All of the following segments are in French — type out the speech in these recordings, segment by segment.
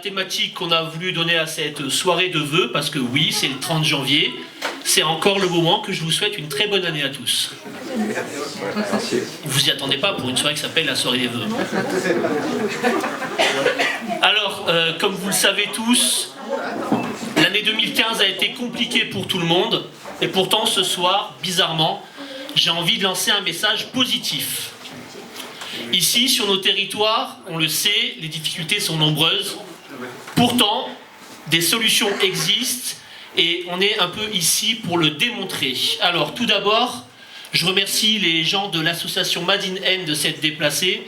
thématique qu'on a voulu donner à cette soirée de vœux, parce que oui, c'est le 30 janvier, c'est encore le moment que je vous souhaite une très bonne année à tous. Vous y attendez pas pour une soirée qui s'appelle la soirée des vœux. Alors, comme vous le savez tous, l'année 2015 a été compliquée pour tout le monde, et pourtant ce soir, bizarrement, j'ai envie de lancer un message positif. Ici, sur nos territoires, on le sait, les difficultés sont nombreuses. Pourtant, des solutions existent et on est un peu ici pour le démontrer. Alors, tout d'abord, je remercie les gens de l'association Made in N de s'être déplacés.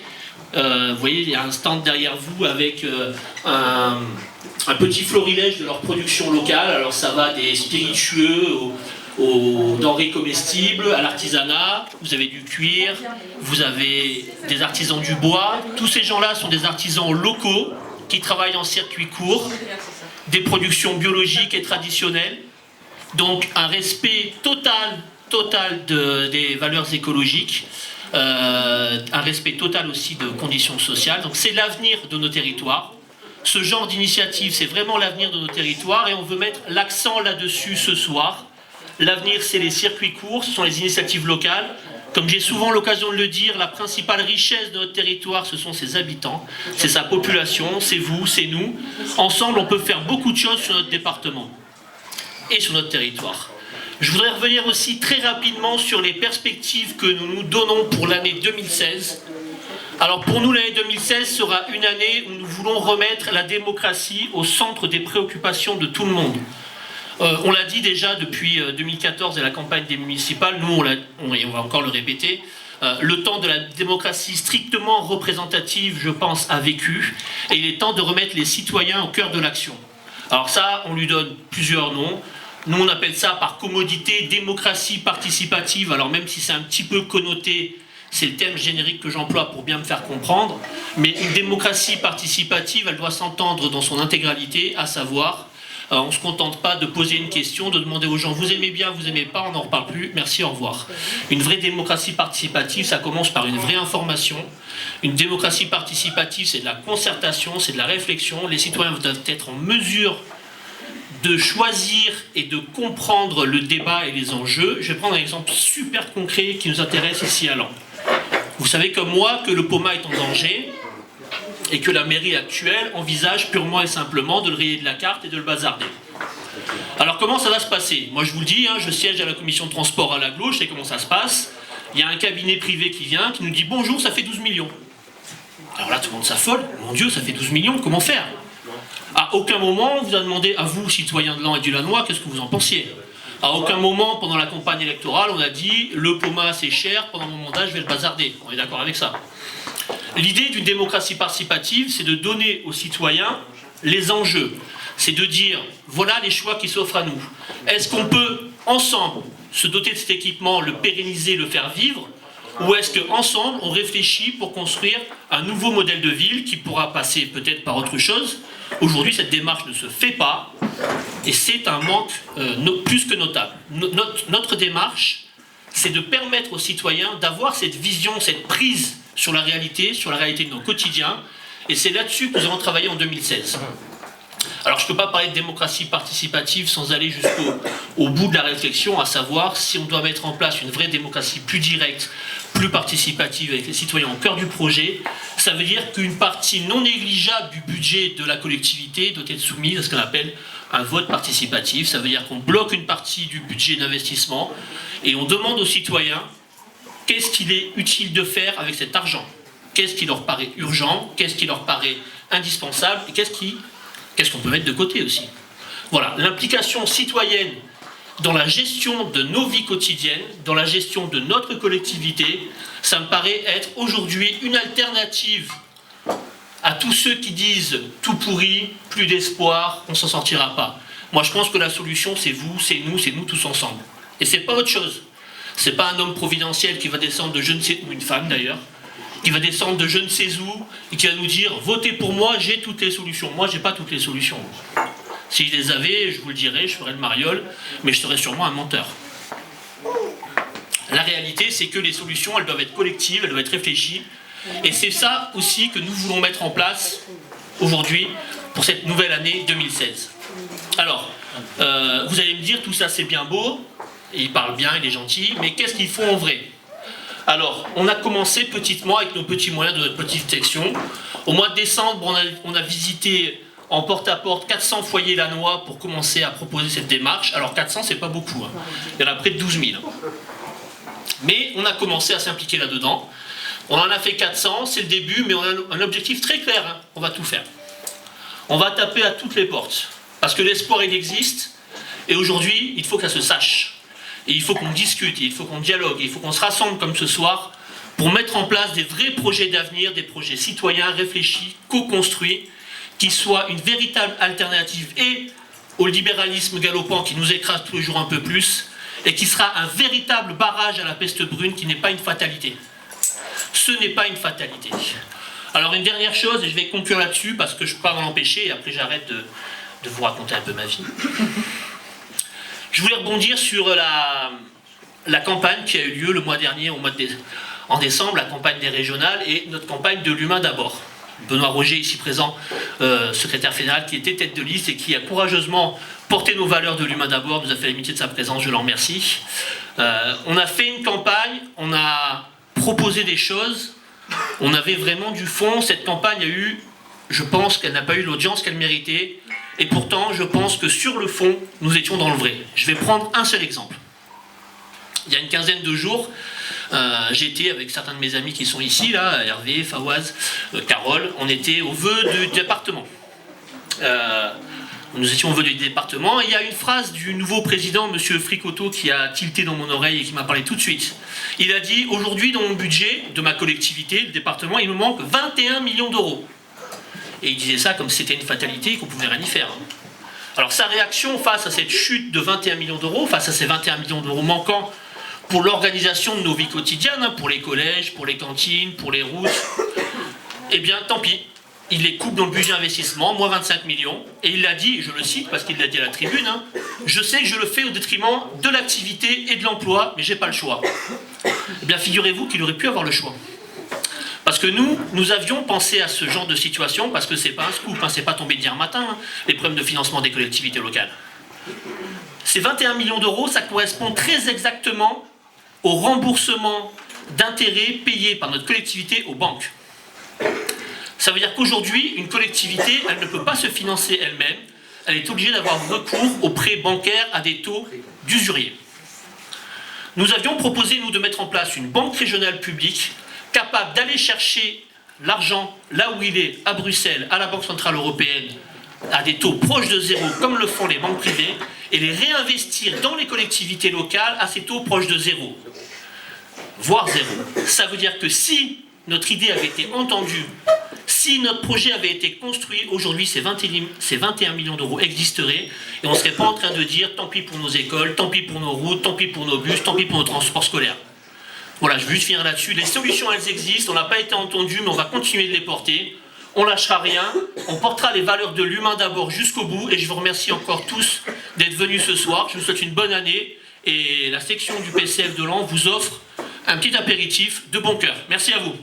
Vous voyez, il y a un stand derrière vous avec un petit florilège de leur production locale. Alors, ça va des spiritueux aux denrées comestibles, à l'artisanat, vous avez du cuir, vous avez des artisans du bois. Tous ces gens-là sont des artisans locaux qui travaillent en circuit court, des productions biologiques et traditionnelles. Donc un respect total des valeurs écologiques, un respect total aussi de conditions sociales. Donc c'est l'avenir de nos territoires. Ce genre d'initiative, c'est vraiment l'avenir de nos territoires et on veut mettre l'accent là-dessus ce soir. L'avenir, c'est les circuits courts, ce sont les initiatives locales. Comme j'ai souvent l'occasion de le dire, la principale richesse de notre territoire, ce sont ses habitants, c'est sa population, c'est vous, c'est nous. Ensemble, on peut faire beaucoup de choses sur notre département et sur notre territoire. Je voudrais revenir aussi très rapidement sur les perspectives que nous nous donnons pour l'année 2016. Alors pour nous, l'année 2016 sera une année où nous voulons remettre la démocratie au centre des préoccupations de tout le monde. On l'a dit déjà depuis 2014 et la campagne des municipales, nous on va encore le répéter, le temps de la démocratie strictement représentative, je pense, a vécu, et il est temps de remettre les citoyens au cœur de l'action. Alors ça, on lui donne plusieurs noms. Nous on appelle ça par commodité démocratie participative, alors même si c'est un petit peu connoté, c'est le terme générique que j'emploie pour bien me faire comprendre, mais une démocratie participative, elle doit s'entendre dans son intégralité, à savoir... on ne se contente pas de poser une question, de demander aux gens vous aimez bien, vous aimez pas, on n'en reparle plus, merci, au revoir. Une vraie démocratie participative, ça commence par une vraie information. Une démocratie participative, c'est de la concertation, c'est de la réflexion. Les citoyens doivent être en mesure de choisir et de comprendre le débat et les enjeux. Je vais prendre un exemple super concret qui nous intéresse ici à Laon. Vous savez comme moi que le POMA est en danger, et que la mairie actuelle envisage purement et simplement de le rayer de la carte et de le bazarder. Alors comment ça va se passer? Moi je vous le dis, je siège à la commission de transport à la gauche, et comment ça se passe? Il y a un cabinet privé qui vient, qui nous dit « Bonjour, ça fait 12 millions ». Alors là tout le monde s'affole, mon Dieu, ça fait 12 millions, comment faire? À aucun moment on vous a demandé, à vous, citoyens de Laon et du Lannoy, qu'est-ce que vous en pensiez? À aucun moment, pendant la campagne électorale, on a dit « Le POMA c'est cher, pendant mon mandat je vais le bazarder ». On est d'accord avec ça? L'idée d'une démocratie participative, c'est de donner aux citoyens les enjeux. C'est de dire, voilà les choix qui s'offrent à nous. Est-ce qu'on peut, ensemble, se doter de cet équipement, le pérenniser, le faire vivre? Ou est-ce qu'ensemble, on réfléchit pour construire un nouveau modèle de ville qui pourra passer peut-être par autre chose? Aujourd'hui, cette démarche ne se fait pas, et c'est un manque plus que notable. Notre démarche, c'est de permettre aux citoyens d'avoir cette vision, cette prise sur la réalité de nos quotidiens, et c'est là-dessus que nous allons travailler en 2016. Alors je ne peux pas parler de démocratie participative sans aller jusqu'au bout de la réflexion, à savoir si on doit mettre en place une vraie démocratie plus directe, plus participative, avec les citoyens au cœur du projet. Ça veut dire qu'une partie non négligeable du budget de la collectivité doit être soumise à ce qu'on appelle un vote participatif. Ça veut dire qu'on bloque une partie du budget d'investissement et on demande aux citoyens qu'est-ce qu'il est utile de faire avec cet argent? Qu'est-ce qui leur paraît urgent? Qu'est-ce qui leur paraît indispensable? Et qu'est-ce qu'on peut mettre de côté aussi? Voilà, l'implication citoyenne dans la gestion de nos vies quotidiennes, dans la gestion de notre collectivité, ça me paraît être aujourd'hui une alternative à tous ceux qui disent « tout pourri, plus d'espoir, on ne s'en sortira pas ». Moi je pense que la solution c'est vous, c'est nous tous ensemble. Et c'est pas autre chose. C'est pas un homme providentiel qui va descendre de je ne sais où, une femme d'ailleurs, qui va descendre de je ne sais où et qui va nous dire votez pour moi, j'ai toutes les solutions. Moi j'ai pas toutes les solutions. Si je les avais, je vous le dirais, je ferais le mariole, mais je serais sûrement un menteur. La réalité c'est que les solutions elles doivent être collectives, elles doivent être réfléchies, et c'est ça aussi que nous voulons mettre en place aujourd'hui pour cette nouvelle année 2016. Alors, vous allez me dire, tout ça c'est bien beau, il parle bien, il est gentil, mais qu'est-ce qu'ils font en vrai? Alors, on a commencé petitement avec nos petits moyens de notre petite section. Au mois de décembre, on a visité en porte-à-porte 400 foyers lannois pour commencer à proposer cette démarche. Alors 400, c'est pas beaucoup, hein. Il y en a près de 12 000. Mais on a commencé à s'impliquer là-dedans. On en a fait 400, c'est le début, mais on a un objectif très clair, hein. On va tout faire. On va taper à toutes les portes. Parce que l'espoir, il existe, et aujourd'hui, il faut que ça se sache. Et il faut qu'on discute, et il faut qu'on dialogue, et il faut qu'on se rassemble comme ce soir pour mettre en place des vrais projets d'avenir, des projets citoyens, réfléchis, co-construits, qui soient une véritable alternative et au libéralisme galopant qui nous écrase tous les jours un peu plus, et qui sera un véritable barrage à la peste brune qui n'est pas une fatalité. Ce n'est pas une fatalité. Alors une dernière chose, et je vais conclure là-dessus parce que je ne peux pas m'en empêcher, et après j'arrête de vous raconter un peu ma vie. Je voulais rebondir sur la campagne qui a eu lieu le mois dernier, en décembre, la campagne des régionales et notre campagne de l'humain d'abord. Benoît Roger, ici présent, secrétaire fédéral, qui était tête de liste et qui a courageusement porté nos valeurs de l'humain d'abord, nous a fait l'amitié de sa présence, je l'en remercie. On a fait une campagne, on a proposé des choses, on avait vraiment du fond. Cette campagne a eu, je pense qu'elle n'a pas eu l'audience qu'elle méritait, et pourtant je pense que sur le fond, nous étions dans le vrai. Je vais prendre un seul exemple. Il y a une quinzaine de jours, j'étais avec certains de mes amis qui sont ici, là, Hervé, Fawaz, Carole, on était au vœu du département. Nous étions au vœu du département, et il y a une phrase du nouveau président, M. Fricoteau, qui a tilté dans mon oreille et qui m'a parlé tout de suite. Il a dit, aujourd'hui dans mon budget de ma collectivité, le département, il me manque 21 millions d'euros. Et il disait ça comme si c'était une fatalité et qu'on pouvait rien y faire. Alors sa réaction face à cette chute de 21 millions d'euros, face à ces 21 millions d'euros manquants pour l'organisation de nos vies quotidiennes, hein, pour les collèges, pour les cantines, pour les routes, eh bien tant pis. Il les coupe dans le budget investissement, moins 25 millions, et il l'a dit, je le cite parce qu'il l'a dit à la tribune, hein, je sais que je le fais au détriment de l'activité et de l'emploi, mais j'ai pas le choix. Eh bien figurez-vous qu'il aurait pu avoir le choix. Parce que nous avions pensé à ce genre de situation, parce que c'est pas un scoop, hein, c'est pas tombé d'hier matin, hein, les problèmes de financement des collectivités locales. Ces 21 millions d'euros, ça correspond très exactement au remboursement d'intérêts payés par notre collectivité aux banques. Ça veut dire qu'aujourd'hui, une collectivité, elle ne peut pas se financer elle-même, elle est obligée d'avoir recours aux prêts bancaires à des taux d'usurier. Nous avions proposé, nous, de mettre en place une banque régionale publique capable d'aller chercher l'argent là où il est, à Bruxelles, à la Banque Centrale Européenne, à des taux proches de zéro, comme le font les banques privées, et les réinvestir dans les collectivités locales à ces taux proches de zéro, voire zéro. Ça veut dire que si notre idée avait été entendue, si notre projet avait été construit, aujourd'hui ces 21 millions d'euros existeraient, et on ne serait pas en train de dire tant pis pour nos écoles, tant pis pour nos routes, tant pis pour nos bus, tant pis pour nos transports scolaires. Voilà, je veux juste finir là-dessus. Les solutions, elles existent, on n'a pas été entendu, mais on va continuer de les porter. On lâchera rien, on portera les valeurs de l'humain d'abord jusqu'au bout, et je vous remercie encore tous d'être venus ce soir. Je vous souhaite une bonne année, et la section du PCF de Laon vous offre un petit apéritif de bon cœur. Merci à vous.